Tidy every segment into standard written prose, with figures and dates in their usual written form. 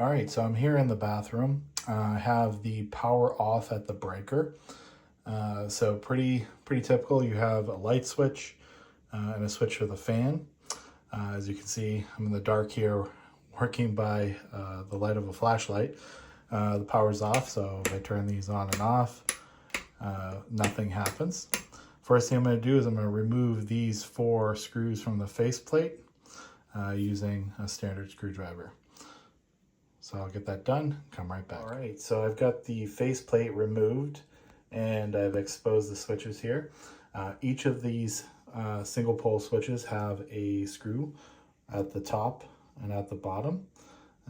All right, so I'm here in the bathroom. I have the power off at the breaker. So pretty typical. You have a light switch and a switch for the fan. As you can see, I'm in the dark here working by the light of a flashlight. The power's off, so if I turn these on and off, nothing happens. First thing I'm going to do is I'm going to remove these 4 screws from the faceplate using a standard screwdriver. So I'll get that done, come right back. All right, so I've got the faceplate removed and I've exposed the switches here. Each of these single pole switches have a screw at the top and at the bottom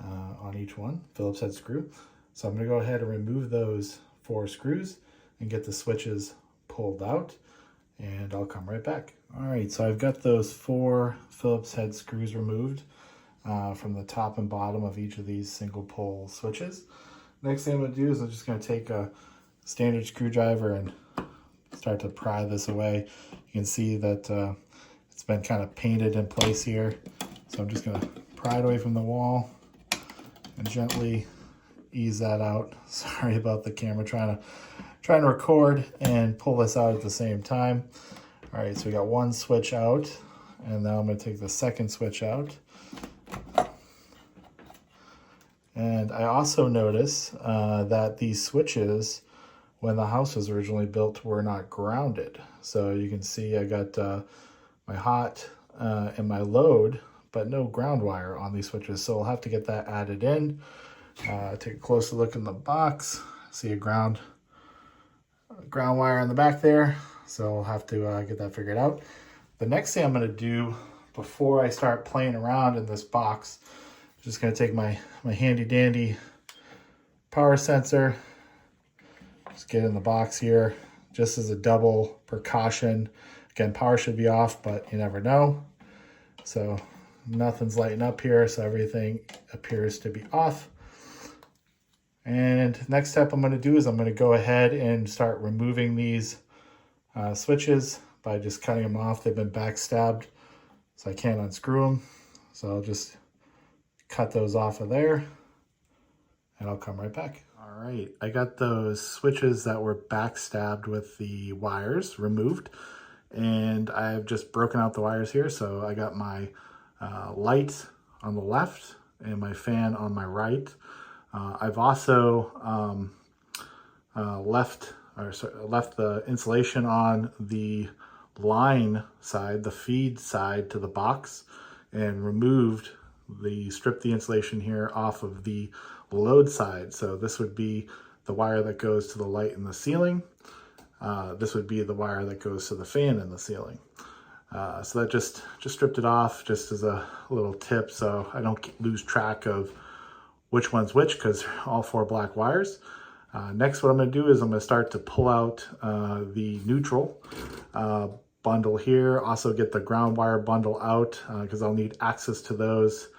on each one, Phillips head screw. So I'm gonna go ahead and remove those 4 screws and get the switches pulled out, and I'll come right back. All right, so I've got those 4 Phillips head screws removed from the top and bottom of each of these single pole switches. Next thing I'm going to do is I'm just going to take a standard screwdriver and start to pry this away. You can see that it's been kind of painted in place here. So I'm just going to pry it away from the wall and gently ease that out. Sorry about the camera trying to record and pull this out at the same time. All right, so we got one switch out, and now I'm going to take the second switch out. And I also notice that these switches, when the house was originally built, were not grounded. So you can see I got my hot and my load, but no ground wire on these switches. So I'll have to get that added in. Take a closer look in the box. See a ground wire in the back there. So I'll have to get that figured out. The next thing I'm going to do before I start playing around in this box, just going to take my handy dandy power sensor, just get in the box here, just as a double precaution. Again, power should be off, but you never know. So nothing's lighting up here, so everything appears to be off. And next step I'm going to do is I'm going to go ahead and start removing these switches by just cutting them off. They've been backstabbed, so I can't unscrew them. So I'll just cut those off of there and I'll come right back. All right, I got those switches that were backstabbed with the wires removed, and I've just broken out the wires here. So I got my light on the left and my fan on my right. I've also left the insulation on the line side, the feed side to the box, and stripped the insulation here off of the load side. So this would be the wire that goes to the light in the ceiling. This would be the wire that goes to the fan in the ceiling. So that just stripped it off just as a little tip, so I don't lose track of which one's which, because they're all 4 black wires. Next, what I'm going to do is I'm going to start to pull out the neutral bundle here. Also get the ground wire bundle out because I'll need access to those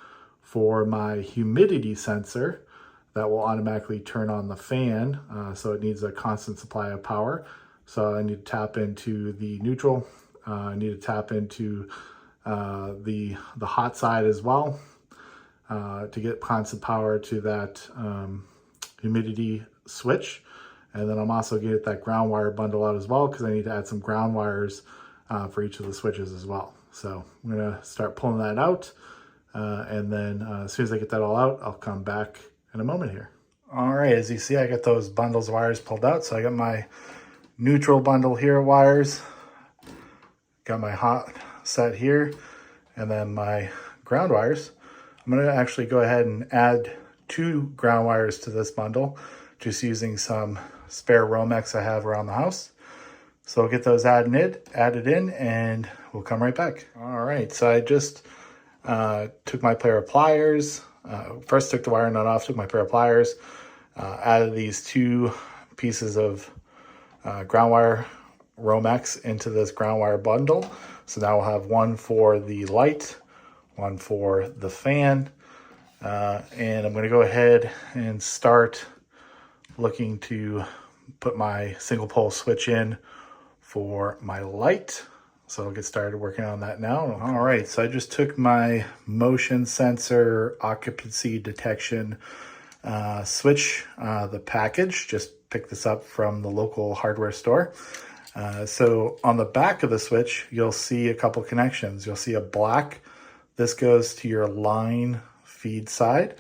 for my humidity sensor that will automatically turn on the fan. So it needs a constant supply of power. So I need to tap into the neutral. I need to tap into the hot side as well to get constant power to that humidity switch. And then I'm also going to get that ground wire bundle out as well, because I need to add some ground wires for each of the switches as well. So I'm going to start pulling that out. And then as soon as I get that all out, I'll come back in a moment here. All right, as you see, I got those bundles of wires pulled out. So I got my neutral bundle here wires, got my hot set here, and then my ground wires. I'm going to actually go ahead and add 2 ground wires to this bundle, just using some spare Romex I have around the house. So I'll get those added in, and we'll come right back. All right, so I just took my pair of pliers. First took the wire nut off, took my pair of pliers, added these 2 pieces of ground wire Romex into this ground wire bundle. So now we'll have one for the light, one for the fan. And I'm going to go ahead and start looking to put my single pole switch in for my light. So I'll get started working on that now. All right, so I just took my motion sensor occupancy detection switch, the package, just picked this up from the local hardware store. So on the back of the switch, you'll see a couple connections. You'll see a black, this goes to your line feed side,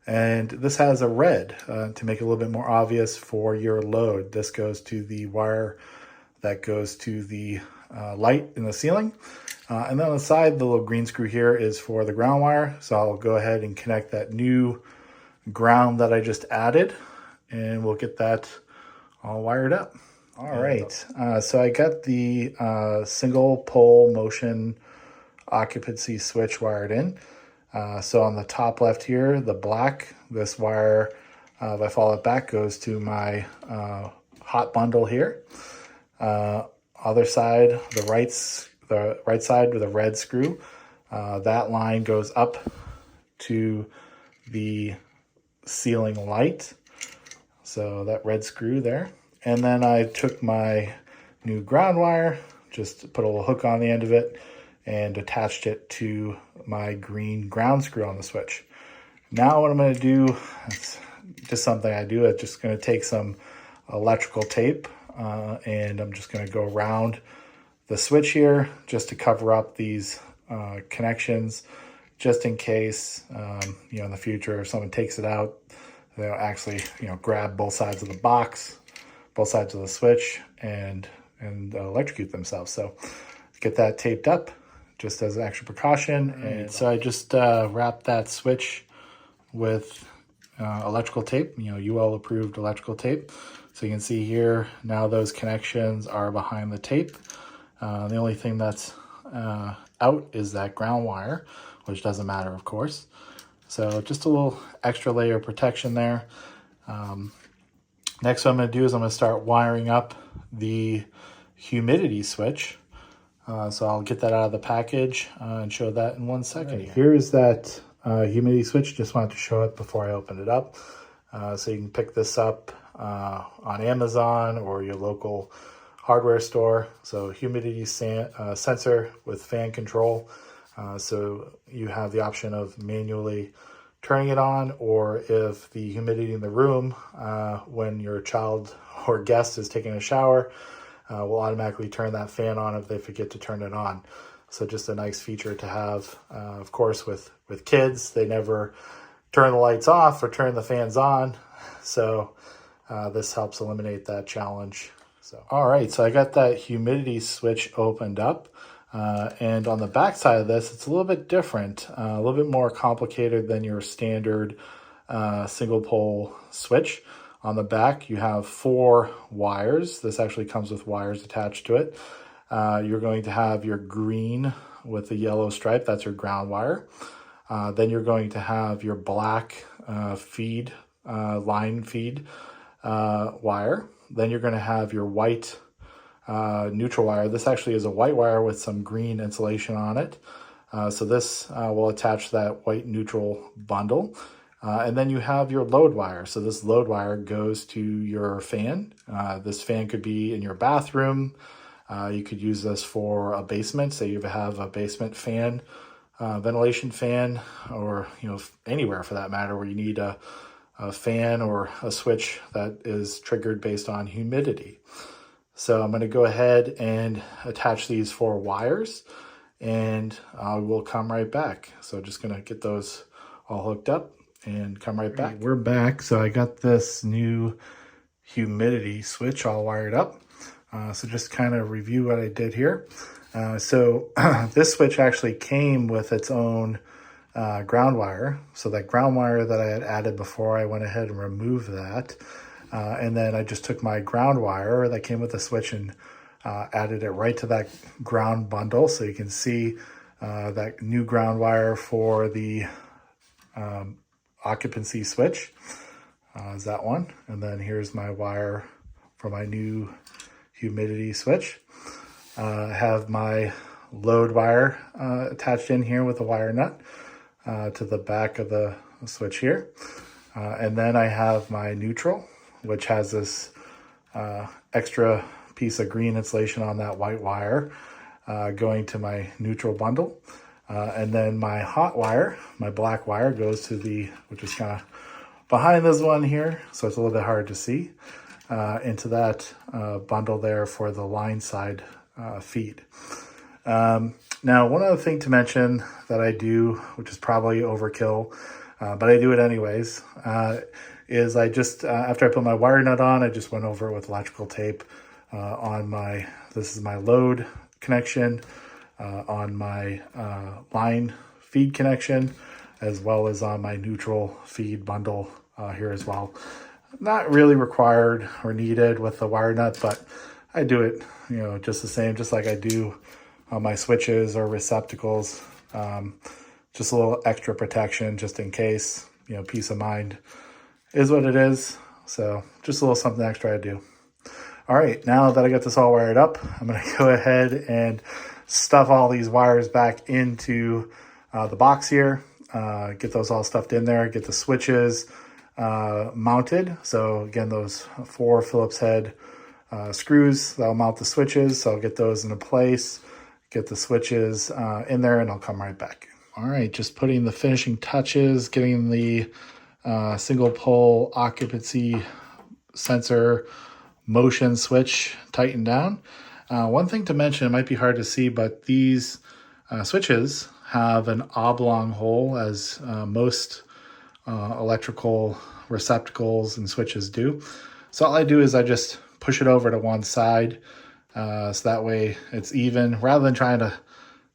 and this has a red to make it a little bit more obvious for your load. This goes to the wire that goes to the light in the ceiling. And then on the side, the little green screw here is for the ground wire. So I'll go ahead and connect that new ground that I just added, and we'll get that all wired up. All right, so I got the single pole motion occupancy switch wired in. So on the top left here, the black, this wire, if I follow it back, goes to my hot bundle here. Other side, the right side with a red screw, that line goes up to the ceiling light. So that red screw there. And then I took my new ground wire, just put a little hook on the end of it and attached it to my green ground screw on the switch. Now what I'm going to do, it's just something I do, it's just going to take some electrical tape and I'm just going to go around the switch here just to cover up these connections, just in case, in the future if someone takes it out, they'll actually, grab both sides of the box, both sides of the switch, and electrocute themselves. So get that taped up just as an extra precaution. And so I just wrapped that switch with electrical tape, UL approved electrical tape. So you can see here, now those connections are behind the tape. The only thing that's out is that ground wire, which doesn't matter, of course. So just a little extra layer of protection there. Next what I'm going to do is I'm going to start wiring up the humidity switch. So I'll get that out of the package and show that in 1 second. Right, here's that humidity switch. Just wanted to show it before I opened it up. So you can pick this up on Amazon or your local hardware store. So humidity sensor with fan control. So you have the option of manually turning it on, or if the humidity in the room when your child or guest is taking a shower will automatically turn that fan on if they forget to turn it on. So just a nice feature to have. Of course, with kids, they never turn the lights off or turn the fans on. So this helps eliminate that challenge. So, all right, so I got that humidity switch opened up. And on the back side of this, it's a little bit different, a little bit more complicated than your standard single pole switch. On the back, you have 4 wires. This actually comes with wires attached to it. You're going to have your green with the yellow stripe, that's your ground wire. Then you're going to have your black line feed wire. Then you're going to have your white neutral wire. This actually is a white wire with some green insulation on it. So this will attach that white neutral bundle. And then you have your load wire. So this load wire goes to your fan. This fan could be in your bathroom. You could use this for a basement. Say you have a basement fan, ventilation fan, or anywhere for that matter where you need a fan or a switch that is triggered based on humidity. So I'm going to go ahead and attach these 4 wires, and we'll come right back. So just going to get those all hooked up and come right back. We're back. So I got this new humidity switch all wired up. So just kind of review what I did here. So this switch actually came with its own ground wire. So that ground wire that I had added before, I went ahead and removed that. And then I just took my ground wire that came with the switch and added it right to that ground bundle. So you can see that new ground wire for the occupancy switch is that one. And then here's my wire for my new humidity switch. I have my load wire attached in here with a wire nut to the back of the switch here. And then I have my neutral, which has this extra piece of green insulation on that white wire. going to my neutral bundle. And then my hot wire, my black wire, goes to which is kind of behind this one here, so it's a little bit hard to see, into that bundle there for the line side feed. Now, one other thing to mention that I do, which is probably overkill, but I do it anyways, is I just, after I put my wire nut on, I just went over it with electrical tape on this is my load connection, on my line feed connection, as well as on my neutral feed bundle here as well. Not really required or needed with the wire nut, but I do it, just the same, just like I do on my switches or receptacles. Just a little extra protection just in case, peace of mind is what it is. So just a little something extra I do. All right, now that I got this all wired up, I'm going to go ahead and stuff all these wires back into the box here. Get those all stuffed in there, get the switches mounted. So again, those 4 Phillips head screws that'll mount the switches. So I'll get those into place, get the switches in there, and I'll come right back. All right, just putting the finishing touches, getting the single pole occupancy sensor motion switch tightened down. One thing to mention, it might be hard to see, but these switches have an oblong hole, as most electrical receptacles and switches do. So all I do is I just push it over to one side, so that way it's even. Rather than trying to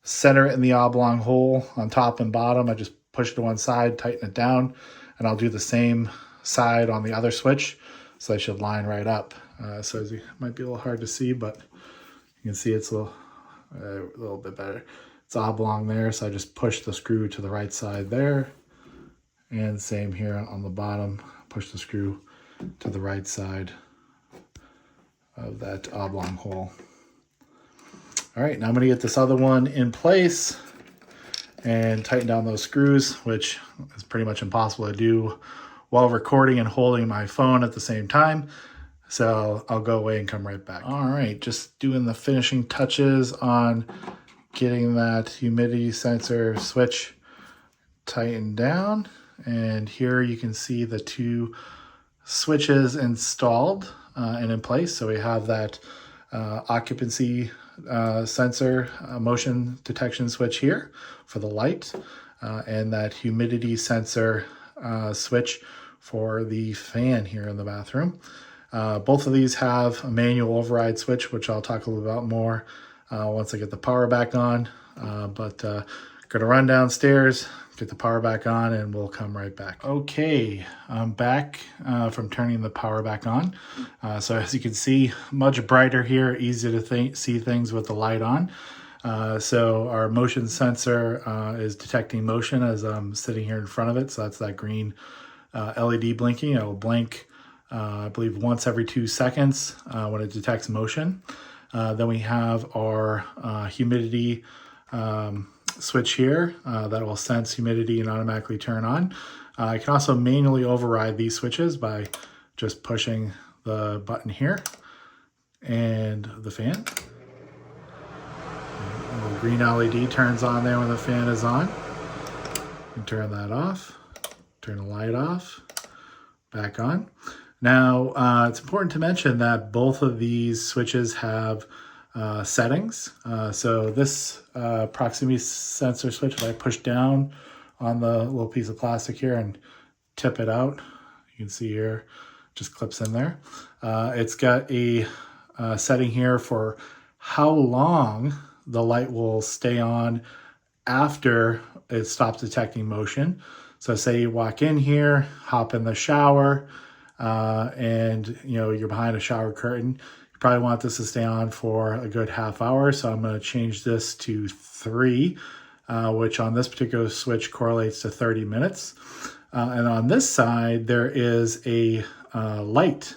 center it in the oblong hole on top and bottom, I just push it to one side, tighten it down, and I'll do the same side on the other switch, so they should line right up. So it might be a little hard to see, but you can see it's a little bit better. It's oblong there, so I just push the screw to the right side there. And same here on the bottom, push the screw to the right side of that oblong hole. All right, now I'm gonna get this other one in place and tighten down those screws, which is pretty much impossible to do while recording and holding my phone at the same time. So I'll go away and come right back. All right, just doing the finishing touches on getting that humidity sensor switch tightened down. And here you can see the 2 switches installed and in place. So we have that occupancy sensor motion detection switch here for the light, and that humidity sensor switch for the fan here in the bathroom. Both of these have a manual override switch, which I'll talk a little about more once I get the power back on. But gonna run downstairs, get the power back on, and we'll come right back. Okay, I'm back from turning the power back on. So as you can see, much brighter here, easy to see things with the light on. So our motion sensor is detecting motion as I'm sitting here in front of it. So that's that green LED blinking. It will blink, I believe, once every 2 seconds when it detects motion. Then we have our humidity switch here that will sense humidity and automatically turn on. I can also manually override these switches by just pushing the button here and the fan. The green LED turns on there when the fan is on. You can turn that off, turn the light off, back on. Now, it's important to mention that both of these switches have settings. So this proximity sensor switch, if I push down on the little piece of plastic here and tip it out, you can see here, just clips in there. It's got a setting here for how long the light will stay on after it stops detecting motion. So say you walk in here, hop in the shower, and you're behind a shower curtain. You probably want this to stay on for a good half hour. So I'm going to change this to 3, which on this particular switch correlates to 30 minutes. And on this side, there is a light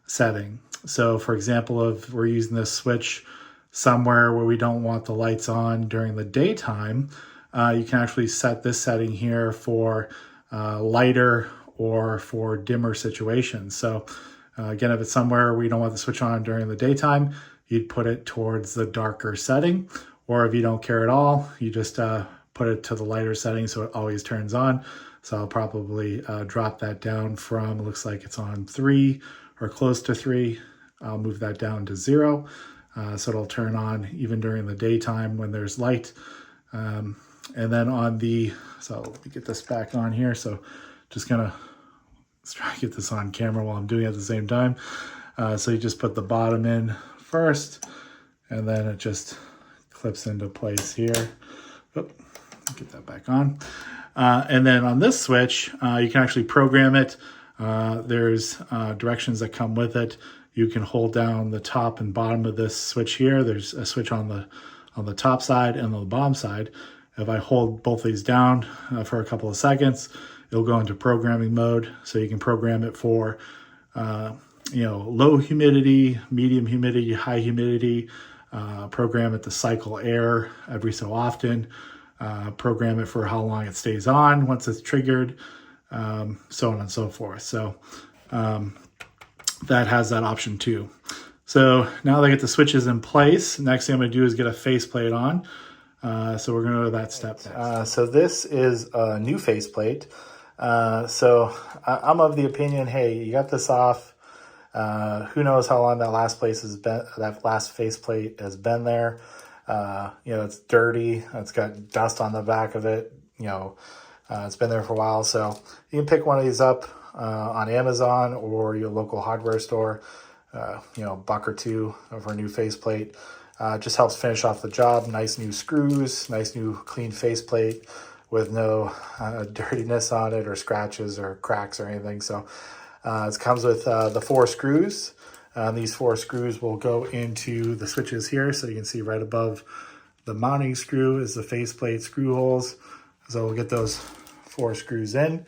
setting. So for example, if we're using this switch somewhere where we don't want the lights on during the daytime, you can actually set this setting here for lighter or for dimmer situations. So again, if it's somewhere we don't want the switch on during the daytime, you'd put it towards the darker setting. Or if you don't care at all, you just put it to the lighter setting so it always turns on. So I'll probably drop that down from, looks like it's on 3 or close to 3. I'll move that down to 0. So it'll turn on even during the daytime when there's light. And then on the, so let me get this back on here. So just gonna, let's try to get this on camera while I'm doing it at the same time. So you just put the bottom in first, and then it just clips into place here. Oop, get that back on. And then on this switch, you can actually program it. There's directions that come with it. You can hold down the top and bottom of this switch here. There's a switch on the top side and on the bottom side. If I hold both these down for a couple of seconds, it'll go into programming mode. So you can program it for low humidity, medium humidity, high humidity. Program it to cycle air every so often. Program it for how long it stays on once it's triggered, so on and so forth. So that has that option too. So now that I get the switches in place, next thing I'm going to do is get a faceplate on. So we're going to go to that step next. So this is a new faceplate. So I'm of the opinion, hey, you got this off. Who knows how long that last faceplate has been there. It's dirty. It's got dust on the back of it. It's been there for a while. So you can pick one of these up on Amazon or your local hardware store. $1 or $2 for a new faceplate. Just helps finish off the job. Nice new screws, nice new clean faceplate with no dirtiness on it or scratches or cracks or anything. So it comes with the 4 screws. These 4 screws will go into the switches here. So you can see right above the mounting screw is the faceplate screw holes. So we'll get those 4 screws in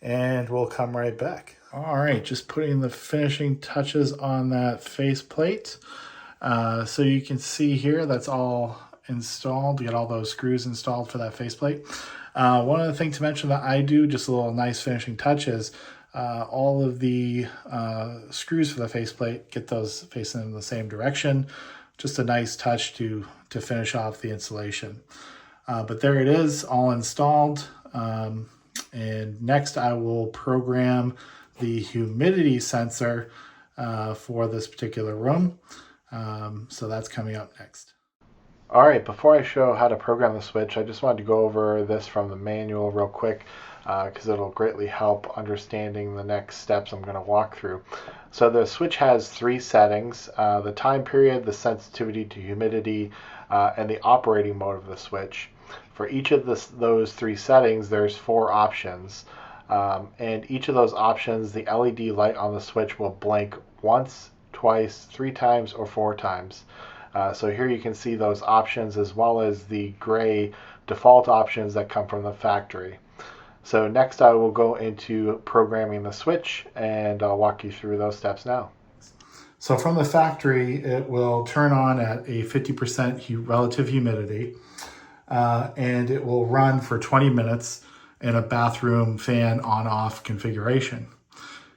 and we'll come right back. All right, just putting the finishing touches on that faceplate. So you can see here, that's all installed. You get all those screws installed for that faceplate. One other thing to mention that I do, just a little nice finishing touches, all of the screws for the faceplate, get those facing in the same direction. Just a nice touch to finish off the installation. But there it is, all installed. And next I will program the humidity sensor for this particular room. So that's coming up next. All right, before I show how to program the switch, I just wanted to go over this from the manual real quick because it'll greatly help understanding the next steps I'm going to walk through. So the switch has 3 settings: the time period, the sensitivity to humidity, and the operating mode of the switch. For each of those 3 settings, there's 4 options. And each of those options, the LED light on the switch will blink once, twice, 3 times, or 4 times. So here you can see those options as well as the gray default options that come from the factory. So next I will go into programming the switch and I'll walk you through those steps now. So from the factory, it will turn on at a 50% relative humidity and it will run for 20 minutes in a bathroom fan on-off configuration.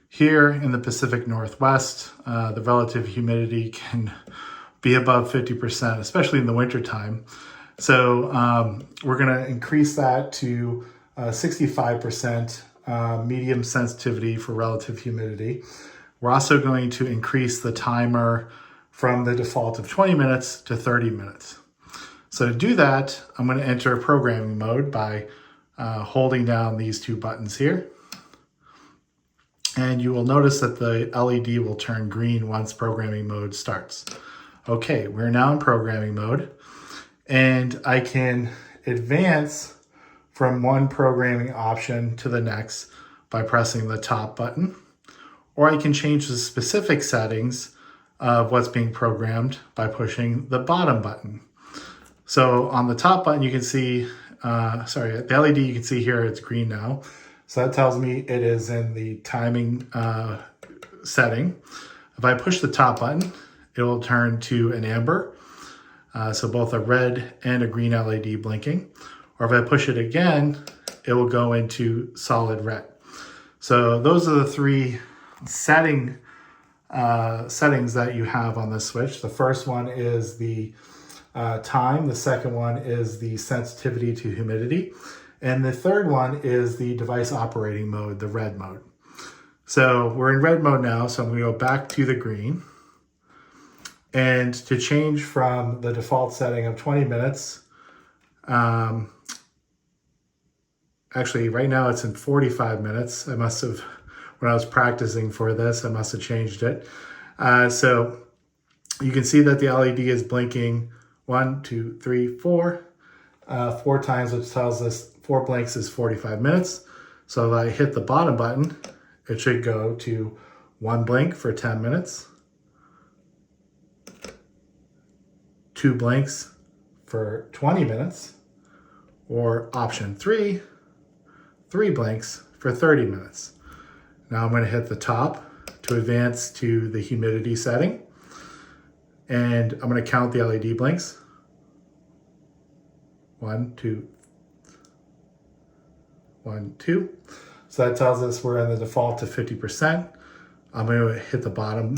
Here in the Pacific Northwest, the relative humidity can be above 50%, especially in the wintertime. So we're gonna increase that to 65% medium sensitivity for relative humidity. We're also going to increase the timer from the default of 20 minutes to 30 minutes. So to do that, I'm gonna enter programming mode by holding down these 2 buttons here. And you will notice that the LED will turn green once programming mode starts. Okay, we're now in programming mode, and I can advance from one programming option to the next by pressing the top button, or I can change the specific settings of what's being programmed by pushing the bottom button. So on the top button, you can see, the LED you can see here, it's green now. So that tells me it is in the timing setting. If I push the top button, it will turn to an amber. So both a red and a green LED blinking. Or if I push it again, it will go into solid red. So those are the 3 settings that you have on this switch. The first one is the time. The second one is the sensitivity to humidity. And the third one is the device operating mode, the red mode. So we're in red mode now, so I'm going to go back to the green. And to change from the default setting of 20 minutes, actually right now it's in 45 minutes. I must have, when I was practicing for this, I must have changed it. So you can see that the LED is blinking 1, 2, 3, 4, 4 times, which tells us 4 blinks is 45 minutes. So if I hit the bottom button, it should go to 1 blink for 10 minutes, 2 blinks for 20 minutes, or option 3, 3 blinks for 30 minutes. Now I'm going to hit the top to advance to the humidity setting. And I'm going to count the LED blinks. 1, 2, 1, 2. So that tells us we're in the default to 50%. I'm going to hit the bottom.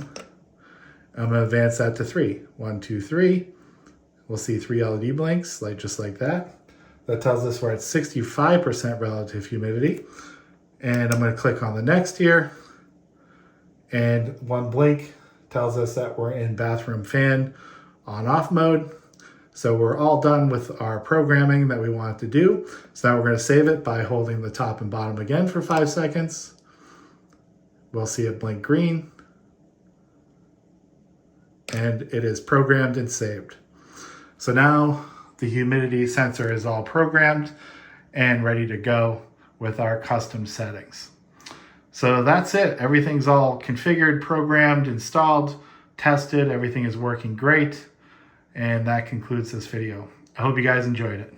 I'm going to advance that to 3. 1, 2, 3. We'll see 3 LED blinks, just like that. That tells us we're at 65% relative humidity. And I'm going to click on the next here. And 1 blink tells us that we're in bathroom fan on-off mode. So we're all done with our programming that we want to do. So now we're going to save it by holding the top and bottom again for 5 seconds. We'll see it blink green. And it is programmed and saved. So now the humidity sensor is all programmed and ready to go with our custom settings. So that's it. Everything's all configured, programmed, installed, tested. Everything is working great. And that concludes this video. I hope you guys enjoyed it.